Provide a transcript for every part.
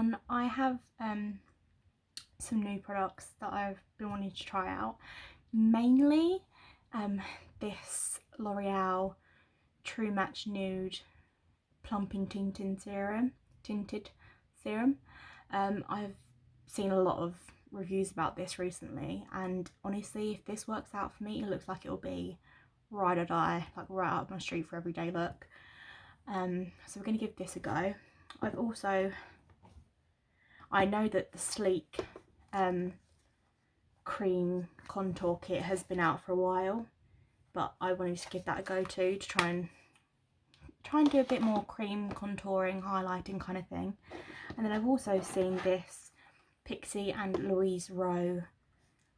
everyone, I have some new products that I've been wanting to try out. Mainly this L'Oreal True Match Nude Plumping Tinted Serum. I've seen a lot of reviews about this recently, and honestly, if this works out for me, it looks like it'll be ride or die, like right up my street for everyday look. So we're going to give this a go. I know that the Sleek cream contour kit has been out for a while, but I wanted to give that a go too, to try and do a bit more cream contouring, highlighting kind of thing. And then I've also seen this Pixi Louise Roe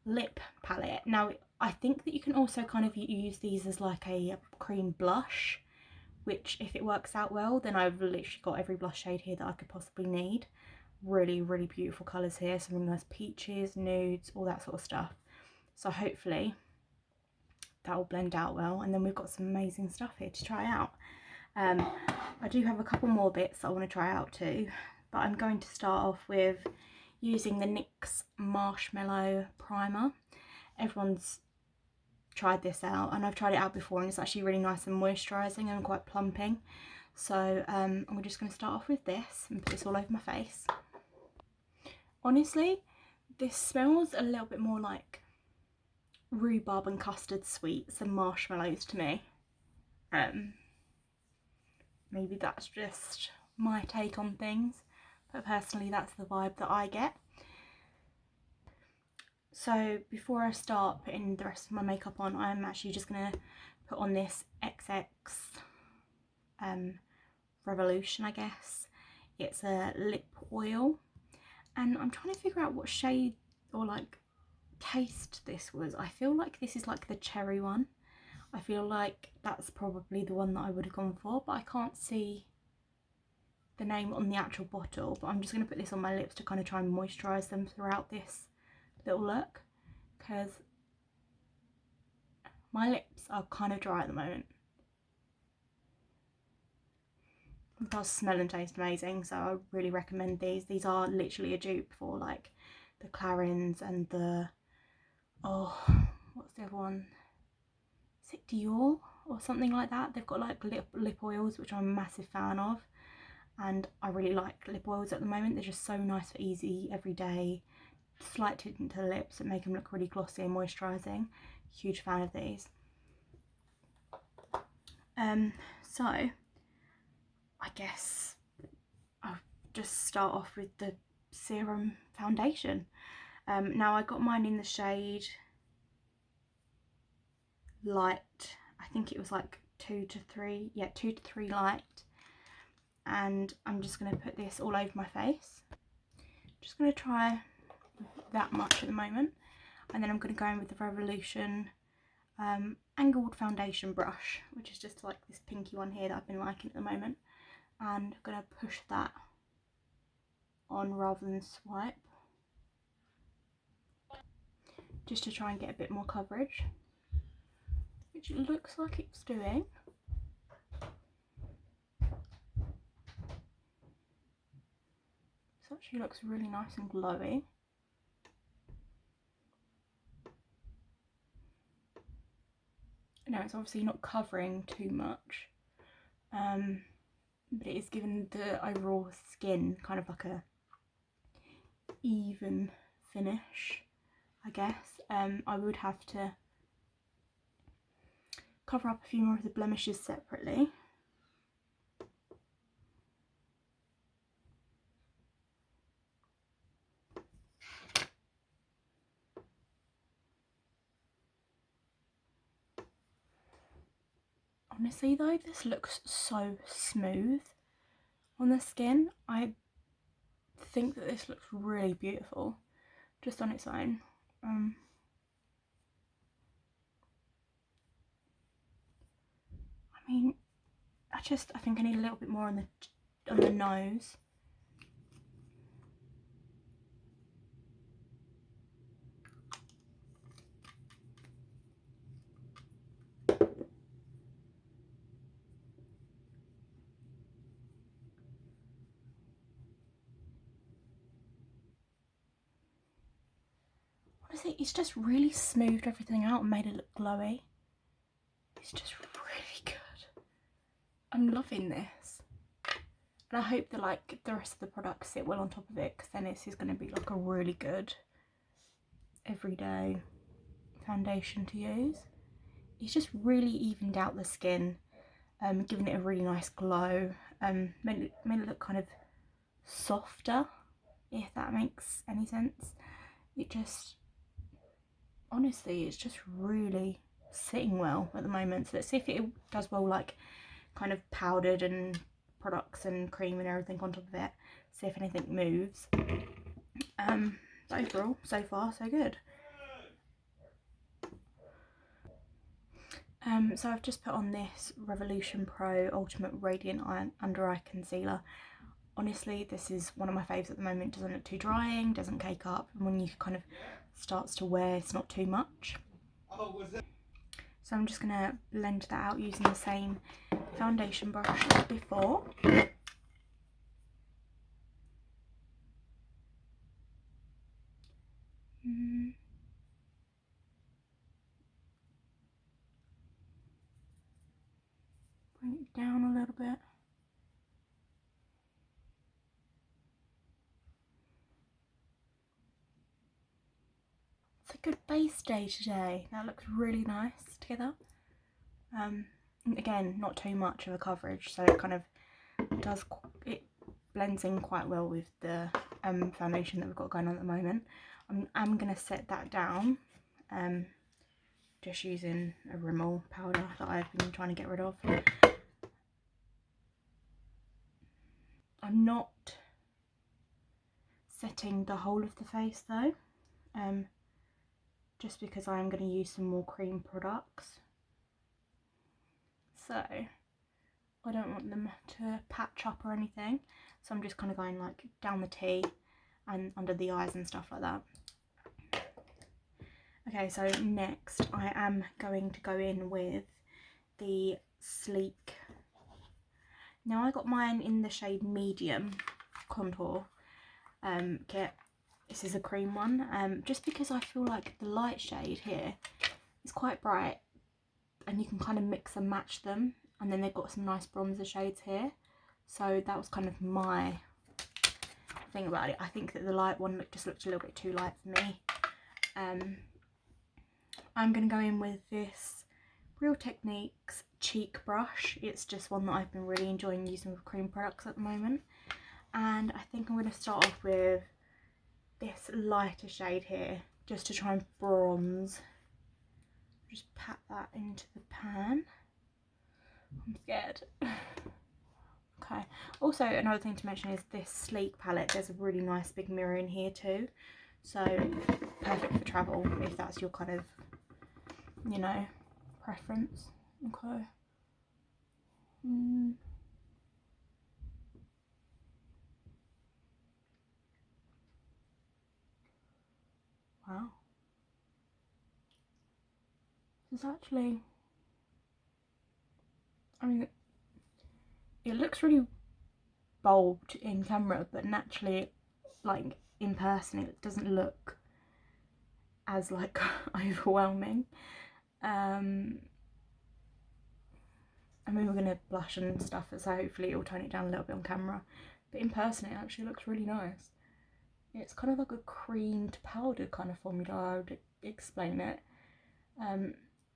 lip palette. Now I think that you can also kind of use these as like a cream blush, which if it works out well, then I've literally got every blush shade here that I could possibly need. Really, really beautiful colours here, some really nice peaches, nudes, all that sort of stuff. So hopefully that will blend out well, and then we've got some amazing stuff here to try out. I do have a couple more bits that I want to try out too, but I'm going to start off with using the NYX Marshmallow Primer. Everyone's tried this out, and I've tried it out before, and it's actually really nice and moisturising and quite plumping. So I'm just going to start off with this and put this all over my face. Honestly, this smells a little bit more like rhubarb and custard sweets than marshmallows to me. Maybe that's just my take on things, but personally that's the vibe that I get. So before I start putting the rest of my makeup on, I'm actually just going to put on this XX Revolution, I guess. It's a lip oil, and I'm trying to figure out what shade or like taste this was. I feel like this is like the cherry one. I feel like that's probably the one that I would have gone for, but I can't see the name on the actual bottle. But I'm just going to put this on my lips to kind of try and moisturise them throughout this little look, because my lips are kind of dry at the moment. It does smell and taste amazing, so I really recommend these. These are literally a dupe for like the Clarins and the, oh, what's the other one? Is it Dior or something like that? They've got like lip oils, which I'm a massive fan of, and I really like lip oils at the moment. They're just so nice for easy everyday, slight tint to the lips that make them look really glossy and moisturising. Huge fan of these. So I guess I'll just start off with the Serum foundation. Now I got mine in the shade light. I think it was like 2 to 3 light, and I'm just going to put this all over my face. Just going to try that much at the moment, and then I'm going to go in with the Revolution angled foundation brush, which is just like this pinky one here that I've been liking at the moment, and I'm going to push that on rather than swipe, just to try and get a bit more coverage, which it looks like it's doing. This actually looks really nice and glowy. Now it's obviously not covering too much, but it is giving the overall skin kind of like a even finish, I guess. I would have to cover up a few more of the blemishes separately. Honestly though, this looks so smooth on the skin. I think that this looks really beautiful just on its own. I mean, I think I need a little bit more on the nose. honestly, it's just really smoothed everything out and made it look glowy. It's just really good. I'm loving this. And I hope that like the rest of the products sit well on top of it, because then this is going to be like a really good everyday foundation to use. It's just really evened out the skin, giving it a really nice glow, made it look kind of softer, if that makes any sense. It just, honestly, it's just really sitting well at the moment. So let's see if it does well like kind of powdered and products and cream and everything on top of it, see if anything moves. But overall, so far so good. So I've just put on this Revolution Pro Ultimate Radiant Under Eye Concealer. Honestly, this is one of my faves at the moment. Doesn't look too drying, doesn't cake up, and when you kind of starts to wear, it's not too much. So I'm just going to blend that out using the same foundation brush as before. Bring it down a little bit. It's a good base day today. That looks really nice together. Again, not too much of a coverage, so it kind of does, it blends in quite well with the foundation that we've got going on at the moment. I'm going to set that down, just using a Rimmel powder that I've been trying to get rid of. I'm not setting the whole of the face though, just because I am going to use some more cream products. So I don't want them to patch up or anything, so I'm just kind of going like down the T and under the eyes and stuff like that. Okay, so next I am going to go in with the Sleek. Now I got mine in the shade Medium Contour kit. This is a cream one, just because I feel like the light shade here is quite bright and you can kind of mix and match them, and then they've got some nice bronzer shades here, so that was kind of my thing about it. I think that the light one just looked a little bit too light for me. I'm going to go in with this Real Techniques cheek brush. It's just one that I've been really enjoying using with cream products at the moment, and I think I'm going to start off with this lighter shade here just to try and bronze. Just pat that into the pan. I'm scared. Okay, also another thing to mention is this Sleek palette. There's a really nice big mirror in here too, so perfect for travel if that's your kind of, you know, preference. Okay. Wow. It's actually, I mean, it looks really bulbed in camera, but naturally, like in person, it doesn't look as like overwhelming. I mean, we're going to blush and stuff, so hopefully it'll tone it down a little bit on camera, but in person it actually looks really nice. It's kind of like a creamed powder kind of formula, I would explain it.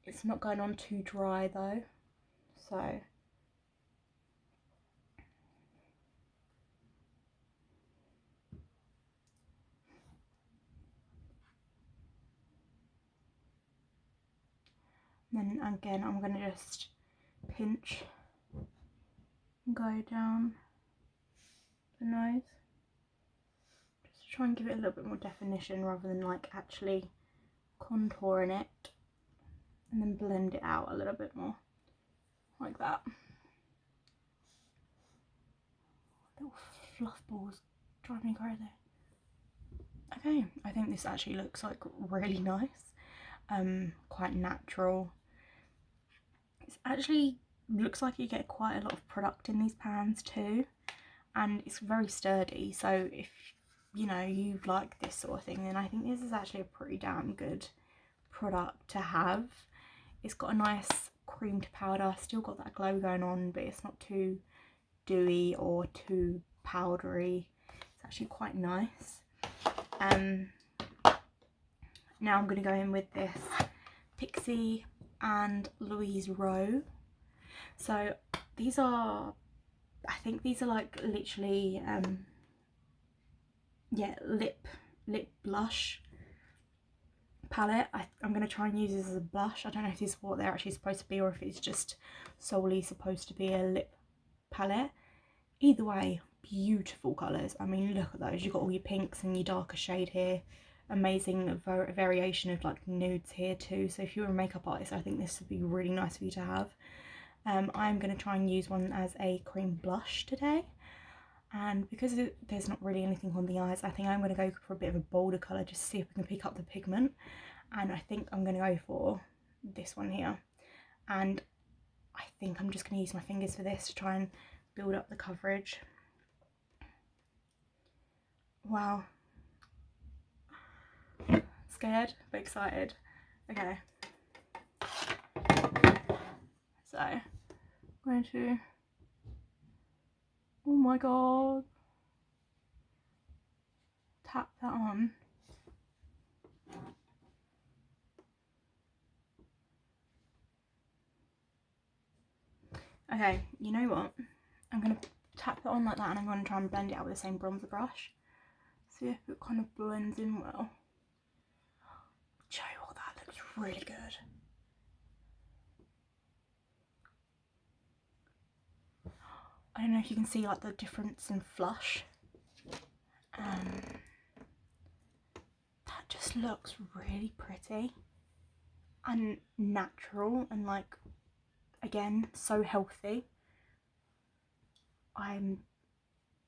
It's not going on too dry though, so then again I'm going to just pinch and go down the nose just to try and give it a little bit more definition rather than like actually contouring it, and then blend it out a little bit more like that. Little fluff balls drive me crazy. Okay, I think this actually looks like really nice, quite natural. It actually looks like you get quite a lot of product in these pans too, and it's very sturdy, so if you know, you like this sort of thing, then I think this is actually a pretty damn good product to have. It's got a nice cream to powder, still got that glow going on, but it's not too dewy or too powdery. It's actually quite nice. Now I'm going to go in with this Pixi and Louise Roe. So these are, I think these are like literally yeah, lip blush palette. I'm going to try and use this as a blush. I don't know if this is what they're actually supposed to be or if it's just solely supposed to be a lip palette. Either way, beautiful colours. I mean, look at those. You've got all your pinks and your darker shade here. Amazing variation of like nudes here too. So if you're a makeup artist, I think this would be really nice for you to have. I'm going to try and use one as a cream blush today. And because there's not really anything on the eyes, I think I'm going to go for a bit of a bolder colour just to see if we can pick up the pigment. And I think I'm going to go for this one here. And I think I'm just going to use my fingers for this to try and build up the coverage. Wow. Scared but excited. Okay. So, I'm going to... Oh my god. Tap that on. Okay, you know what? I'm going to tap that on like that and I'm going to try and blend it out with the same bronzer brush. See if it kind of blends in well. Show you what, that looks really good. I don't know if you can see like the difference in flush. That just looks really pretty and natural and like, again, so healthy. I'm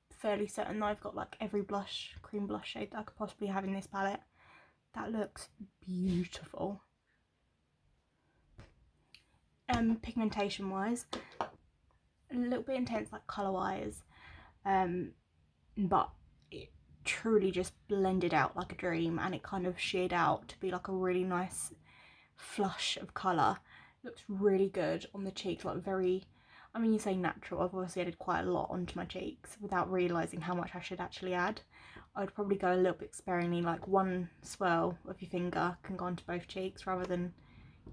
fairly certain that I've got like every blush, cream blush shade that I could possibly have in this palette. That looks beautiful. Pigmentation wise, a little bit intense like colour wise, but it truly just blended out like a dream and it kind of sheared out to be like a really nice flush of colour. Looks really good on the cheeks, like very, I mean, you say natural, I've obviously added quite a lot onto my cheeks without realising how much I should actually add. I would probably go a little bit sparingly, like one swirl of your finger can go onto both cheeks rather than,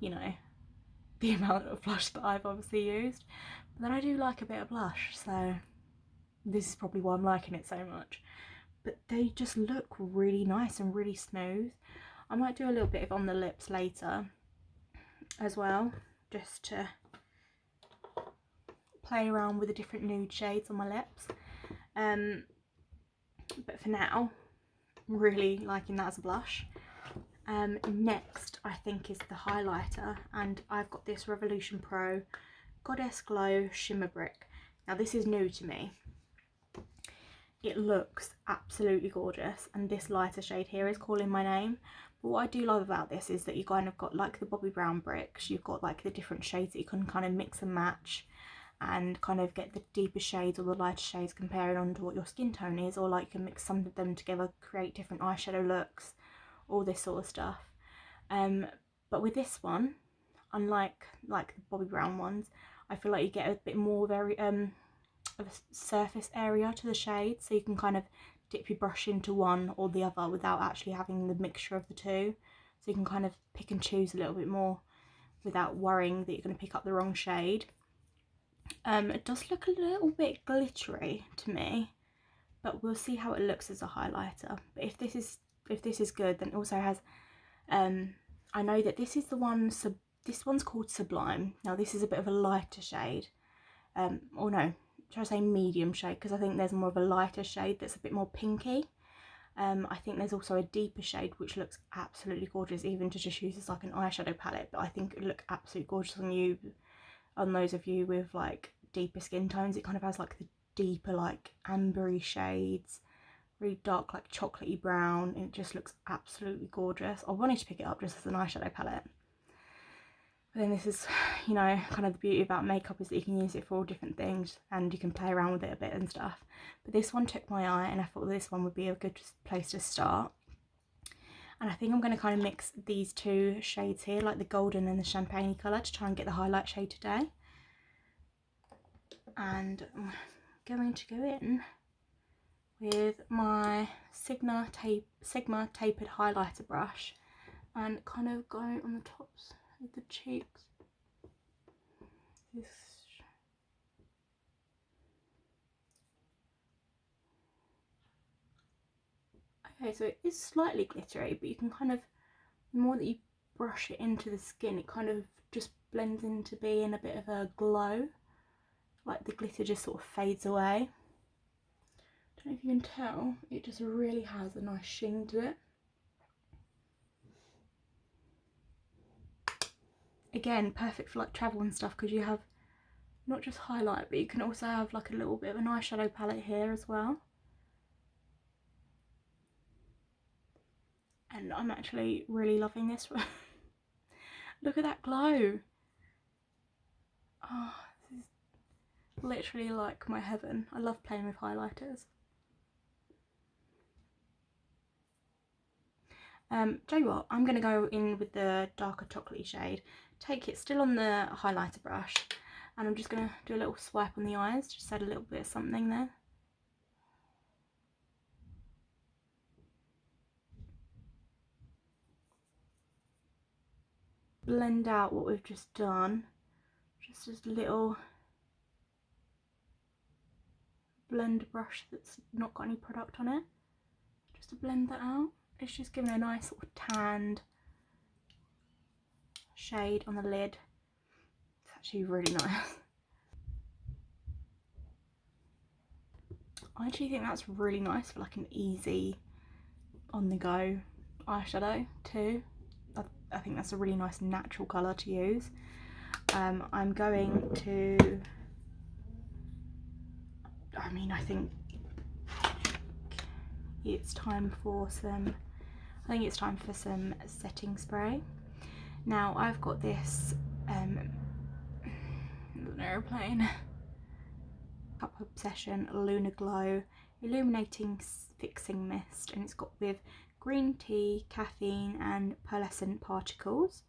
you know, the amount of blush that I've obviously used. But then I do like a bit of blush, so this is probably why I'm liking it so much. But they just look really nice and really smooth. I might do a little bit of on the lips later as well, just to play around with the different nude shades on my lips. But for now, I'm really liking that as a blush. Next I think is the highlighter, and I've got this Revolution Pro Goddess Glow Shimmer Brick. Now this is new to me. It looks absolutely gorgeous and this lighter shade here is calling my name. But what I do love about this is that you kind of got like the Bobbi Brown bricks, you've got like the different shades that you can kind of mix and match and kind of get the deeper shades or the lighter shades comparing on to what your skin tone is, or like you can mix some of them together, create different eyeshadow looks, all this sort of stuff. But with this one, unlike like the Bobbi Brown ones, I feel like you get a bit more of a surface area to the shade, so you can kind of dip your brush into one or the other without actually having the mixture of the two, so you can kind of pick and choose a little bit more without worrying that you're going to pick up the wrong shade. It does look a little bit glittery to me, but we'll see how it looks as a highlighter. But if this is good, then it also has I know that this is the one, this one's called Sublime. Now this is a bit of a lighter shade, or no, should I say medium shade, because I think there's more of a lighter shade that's a bit more pinky. I think there's also a deeper shade which looks absolutely gorgeous, even to just use as like an eyeshadow palette, but I think it would look absolutely gorgeous on you, on those of you with like deeper skin tones. It kind of has like the deeper like ambery shades, really dark like chocolatey brown, and it just looks absolutely gorgeous. I wanted to pick it up just as an eyeshadow palette. But then this is, you know, kind of the beauty about makeup is that you can use it for all different things and you can play around with it a bit and stuff. But this one took my eye and I thought this one would be a good place to start. And I think I'm going to kind of mix these two shades here, like the golden and the champagne colour, to try and get the highlight shade today. And I'm going to go in with my Sigma tapered highlighter brush and kind of go on the tops of the cheeks. Okay, so it is slightly glittery, but you can kind of, the more that you brush it into the skin, it kind of just blends into being a bit of a glow. Like the glitter just sort of fades away. Don't know if you can tell, it just really has a nice sheen to it. Again, perfect for like travel and stuff, because you have not just highlight, but you can also have like a little bit of an eyeshadow palette here as well. And I'm actually really loving this one. Look at that glow. Oh, this is literally like my heaven. I love playing with highlighters. Tell you what, I'm going to go in with the darker chocolatey shade. Take it still on the highlighter brush, and I'm just going to do a little swipe on the eyes, just add a little bit of something there. Blend out what we've just done. Just this little blend brush that's not got any product on it. Just to blend that out. It's just giving a nice sort of tanned shade on the lid. It's actually really nice. I actually think that's really nice for like an easy on the go eyeshadow too. I think that's a really nice natural colour to use. I'm going to, I think it's time for some, setting spray. Now I've got this an aeroplane Cup Obsession Lunar Glow Illuminating Fixing Mist, and it's got with green tea, caffeine and pearlescent particles.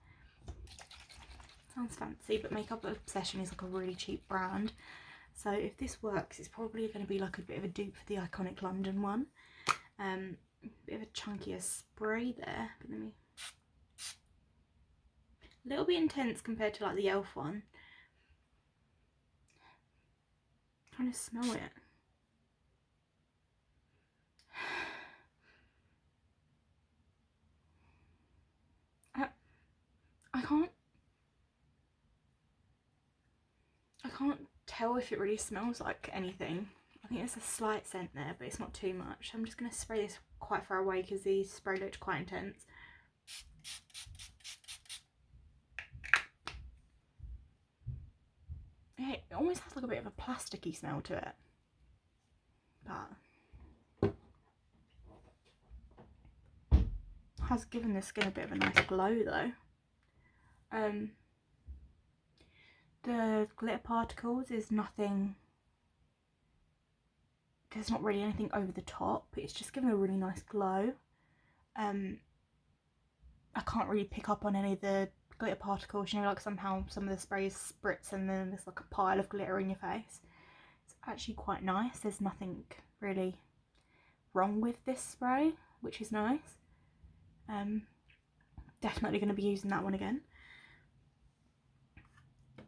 Sounds fancy, but Makeup Obsession is like a really cheap brand, so if this works it's probably going to be like a bit of a dupe for the iconic London one. Bit of a chunkier spray there, but let me, a little bit intense compared to like the e.l.f. one. I'm trying to smell it. I can't tell if it really smells like anything. I think there's a slight scent there, but it's not too much. I'm just going to spray this quite far away because the spray looked quite intense. Yeah, it almost has like a bit of a plasticky smell to it, but has given the skin a bit of a nice glow though. The glitter particles is nothing, there's not really anything over the top, it's just giving a really nice glow. I can't really pick up on any of the glitter particles, you know, like somehow some of the sprays spritz and then there's like a pile of glitter in your face. It's actually quite nice, there's nothing really wrong with this spray, which is nice. Definitely going to be using that one again.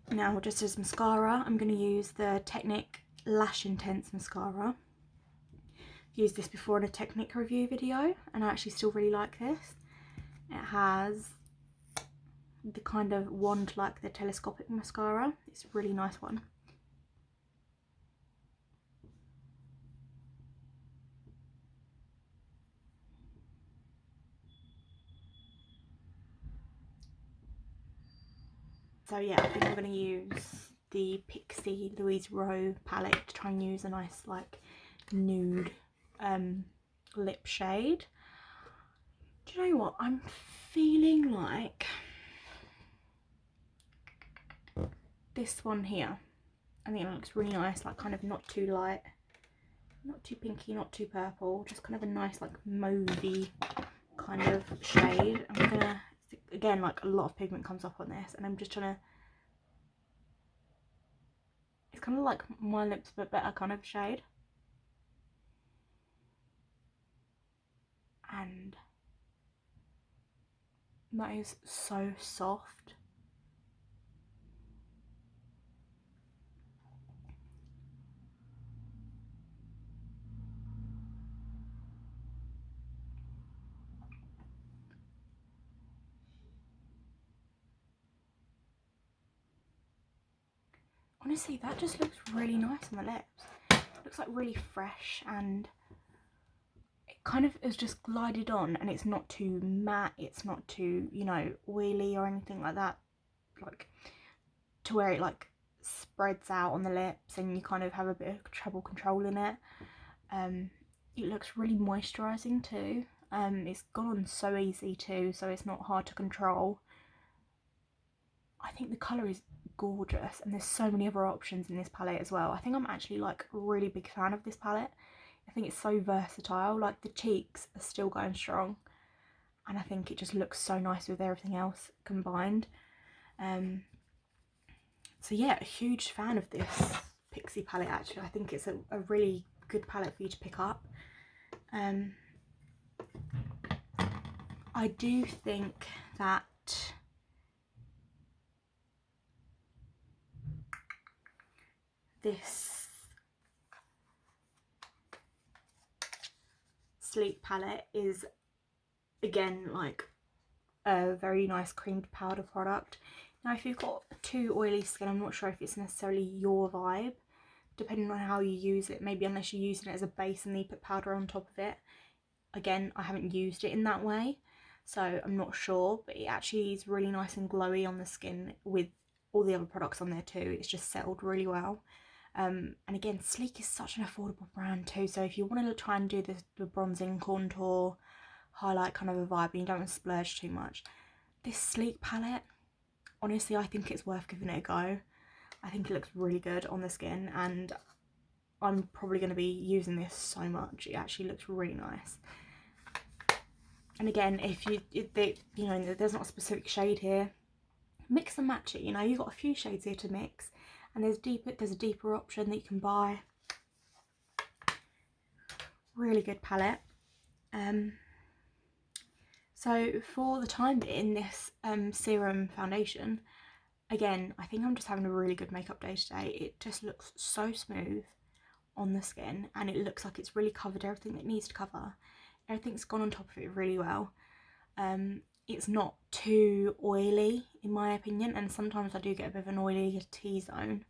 Now, just as mascara, I'm going to use the Technic Lash Intense Mascara. I've used this before in a Technic review video, and I actually still really like this. It has the kind of wand like the telescopic mascara. It's a really nice one. So yeah, I think I'm going to use the Pixi Louise Roe palette to try and use a nice like nude lip shade. Do you know what? I'm feeling like this one here, I think it looks really nice, like kind of not too light, not too pinky, not too purple, just kind of a nice like mauvey kind of shade. I'm gonna, again, like a lot of pigment comes up on this, and I'm just trying to, it's kind of like my lips but better kind of shade. And that is so soft. Honestly, that just looks really nice on the lips. It looks like really fresh, and it kind of is just glided on, and it's not too matte, it's not too, you know, oily or anything like that, like to where it like spreads out on the lips and you kind of have a bit of trouble controlling it. It looks really moisturising too. It's gone on so easy too, so it's not hard to control. I think the colour is gorgeous, and there's so many other options in this palette as well. I think I'm actually like a really big fan of this palette. I think it's so versatile, like the cheeks are still going strong, and I think it just looks so nice with everything else combined. So yeah, a huge fan of this Pixi palette actually. I think it's a really good palette for you to pick up. I do think that this Sleek palette is, again, like a very nice creamed powder product. Now if you've got too oily skin, I'm not sure if it's necessarily your vibe, depending on how you use it. Maybe unless you're using it as a base and then you put powder on top of it. Again, I haven't used it in that way, so I'm not sure, but it actually is really nice and glowy on the skin with all the other products on there too. It's just settled really well. And again, Sleek is such an affordable brand too, so if you want to try and do the bronzing, contour, highlight kind of a vibe and you don't want to splurge too much, this Sleek palette, honestly, I think it's worth giving it a go. I think it looks really good on the skin, and I'm probably going to be using this so much. It actually looks really nice. And again, if you know, there's not a specific shade here, mix and match it. You know, you've got a few shades here to mix, and there's a deeper option that you can buy. Really good palette. So for the time being, this Serum foundation, again, I think I'm just having a really good makeup day today. It just looks so smooth on the skin, and it looks like it's really covered everything that it needs to cover. Everything's gone on top of it really well. It's not too oily in my opinion, and sometimes I do get a bit of an oily T-zone,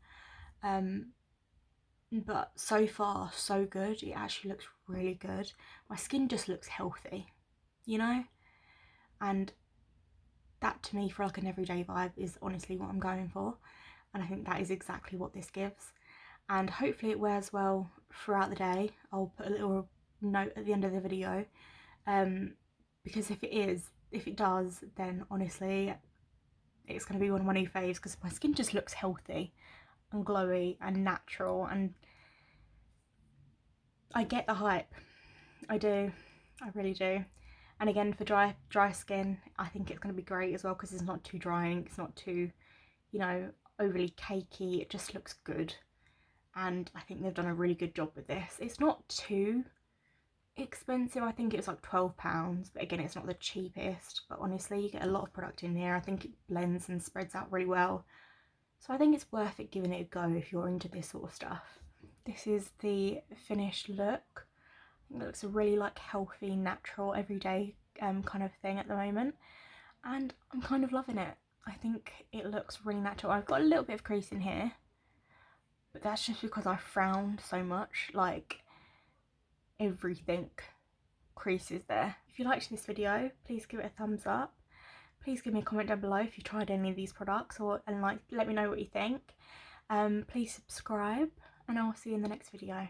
but so far so good. It actually looks really good. My skin just looks healthy, you know, and that to me, for like an everyday vibe, is honestly what I'm going for, and I think that is exactly what this gives. And hopefully it wears well throughout the day. I'll put a little note at the end of the video, because if it does, then honestly it's going to be one of my new faves, because my skin just looks healthy and glowy and natural, and I get the hype. I do, I really do. And again, for dry skin, I think it's going to be great as well, because it's not too drying, it's not too, you know, overly cakey. It just looks good, and I think they've done a really good job with this. It's not too expensive. I think it was like £12, but again, it's not the cheapest, but honestly you get a lot of product in here. I think it blends and spreads out really well, so I think it's worth it giving it a go if you're into this sort of stuff. This is the finished look. I think it looks a really like healthy, natural, everyday kind of thing at the moment, and I'm kind of loving it. I think it looks really natural. I've got a little bit of crease in here, but that's just because I frowned so much, like everything creases there. If you liked this video, please give it a thumbs up. Please give me a comment down below if you tried any of these products, and like let me know what you think. Please subscribe, and I'll see you in the next video.